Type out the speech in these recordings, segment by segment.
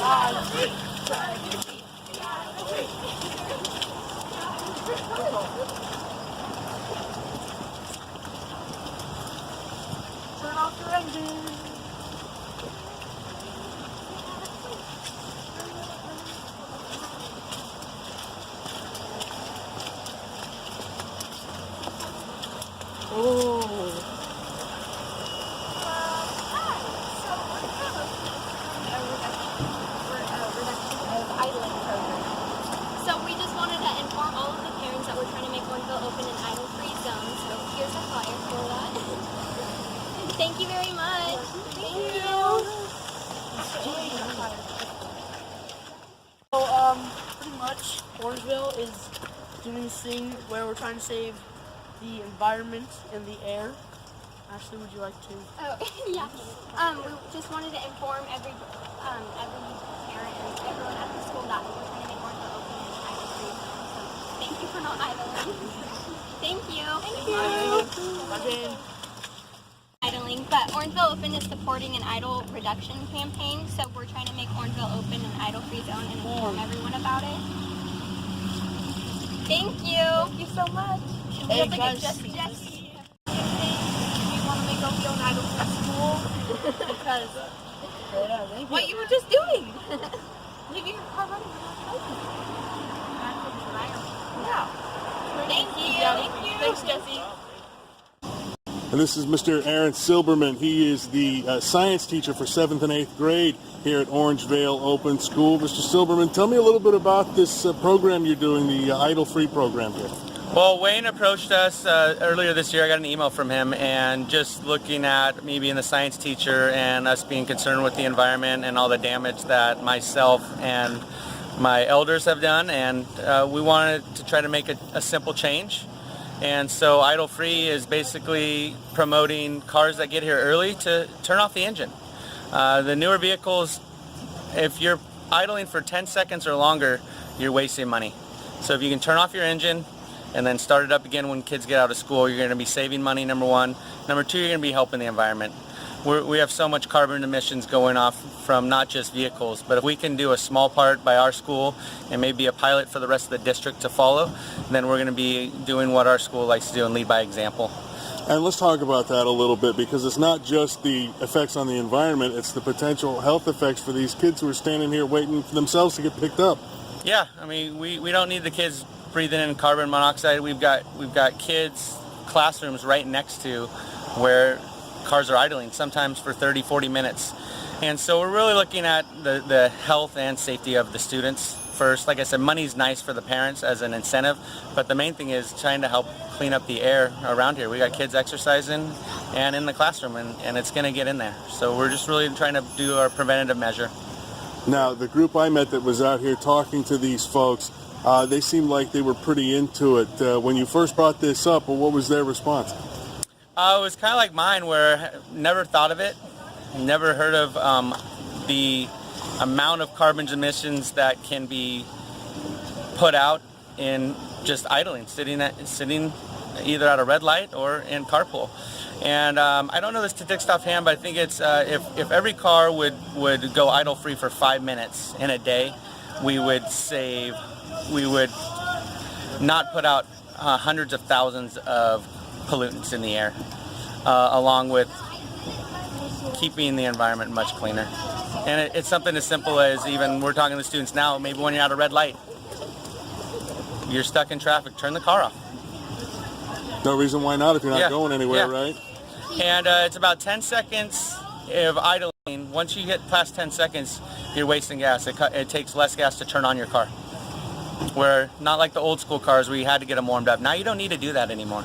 Turn off your engine. So we just wanted to inform all of the parents that we're trying to make Orangevale open an idle-free zone. So here's a flyer for that. Thank you very much. Thank you. So, pretty much, Orangevale is doing this thing where we're trying to save the environment and the air. Ashley, would you like to? Oh, yeah. We just wanted to inform every parent and everyone at the school that we're trying to make Orangevale open an idle-free zone. So thank you for not idling. Thank you. Thank you. Idling, but Orangevale Open is supporting an idle reduction campaign, so we're trying to make Orangevale Open an idle-free zone and inform everyone about it. Thank you. Thank you so much. Hey, we have guys. Jesse. Do you want to make Orangevale an idle-free school? Because What you were just doing. leaving your car running without open. Yeah. Thank you. Thank you. Thanks, Jesse. And this is Mr. Aaron Silberman. He is the science teacher for 7th and 8th grade here at Orangevale Open School. Mr. Silberman, tell me a little bit about this program you're doing, the Idle Free program here. Well, Wayne approached us earlier this year. I got an email from him, and just looking at me being the science teacher and us being concerned with the environment and all the damage that myself and my elders have done, and we wanted to try to make a simple change. And so Idle Free is basically promoting cars that get here early to turn off the engine. The newer vehicles, if you're idling for 10 seconds or longer, you're wasting money. So if you can turn off your engine and then start it up again when kids get out of school, you're going to be saving money, number one. Number two, you're going to be helping the environment. We have so much carbon emissions going off from not just vehicles, but if we can do a small part by our school and maybe a pilot for the rest of the district to follow, then we're going to be doing what our school likes to do and lead by example. And let's talk about that a little bit, because it's not just the effects on the environment, it's the potential health effects for these kids who are standing here waiting for themselves to get picked up. Yeah, I mean, we don't need the kids breathing in carbon monoxide. We've got kids' classrooms right next to where cars are idling, sometimes for 30, 40 minutes. And so we're really looking at the health and safety of the students first. Like I said, money's nice for the parents as an incentive, but the main thing is trying to help clean up the air around here. We got kids exercising and in the classroom, and it's going to get in there. So we're just really trying to do our preventative measure. Now, the group I met that was out here talking to these folks, they seemed like they were pretty into it. When you first brought this up, well, what was their response? It was kind of like mine, where I never thought of it, never heard of the amount of carbon emissions that can be put out in just idling, sitting either at a red light or in carpool. And I don't know the statistics offhand, but I think it's if every car would go idle free for 5 minutes in a day, we would not put out hundreds of thousands of pollutants in the air, along with keeping the environment much cleaner. And it's something as simple as, even we're talking to the students now, maybe when you're at a red light, you're stuck in traffic, turn the car off. No reason why not if you're not going anywhere, yeah. right? And it's about 10 seconds of idling. Once you get past 10 seconds, you're wasting gas. It takes less gas to turn on your car. Where, not like the old school cars where you had to get them warmed up. Now you don't need to do that anymore.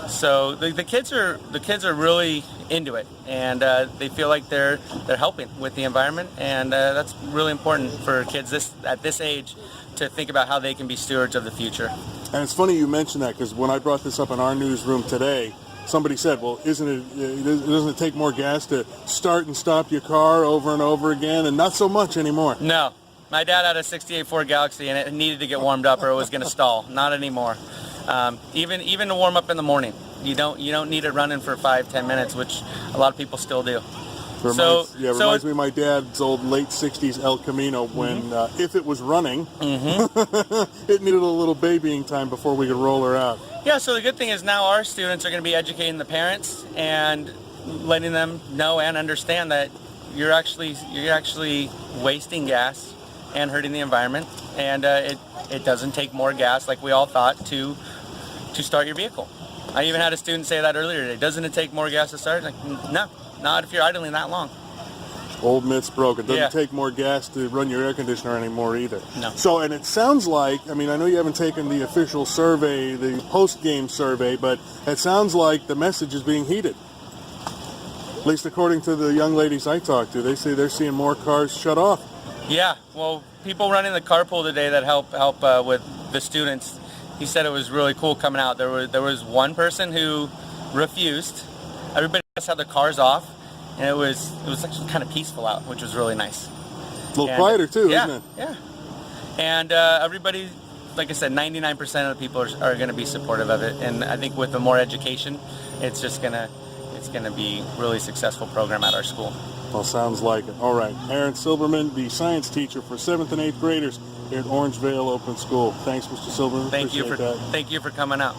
So the kids are really into it, and they feel like they're helping with the environment, and that's really important for kids at this age to think about how they can be stewards of the future. And it's funny you mentioned that, because when I brought this up in our newsroom today, somebody said, well, doesn't it take more gas to start and stop your car over and over again? And not so much anymore. No. My dad had a 68 Ford Galaxy, and it needed to get warmed up or it was going to stall. Not anymore. Even to warm up in the morning, you don't need it running for 5-10 minutes, which a lot of people still do. Reminds me of my dad's old late 60s El Camino when, if it was running, it needed a little babying time before we could roll her out. Yeah, so the good thing is now our students are going to be educating the parents and letting them know and understand that you're actually wasting gas and hurting the environment, and it doesn't take more gas like we all thought to start your vehicle. I even had a student say that earlier today. Doesn't it take more gas to start? Like, no, not if you're idling that long. Old myth's broken. Doesn't take more gas to run your air conditioner anymore either. No. So, and it sounds like, I mean, I know you haven't taken the official survey, the post-game survey, but it sounds like the message is being heeded. At least according to the young ladies I talked to, they say they're seeing more cars shut off. Yeah, well, people running the carpool today that help with the students, he said it was really cool coming out. There was one person who refused. Everybody else had their cars off, and it was actually kind of peaceful out, which was really nice. A little quieter too, isn't it? Yeah. And everybody, like I said, 99% of the people are going to be supportive of it, and I think with the more education, it's going to be a really successful program at our school. Well, sounds like it. All right. Aaron Silberman, the science teacher for 7th and 8th graders here at Orangevale Open School. Thanks, Mr. Silberman. Thank you for coming out.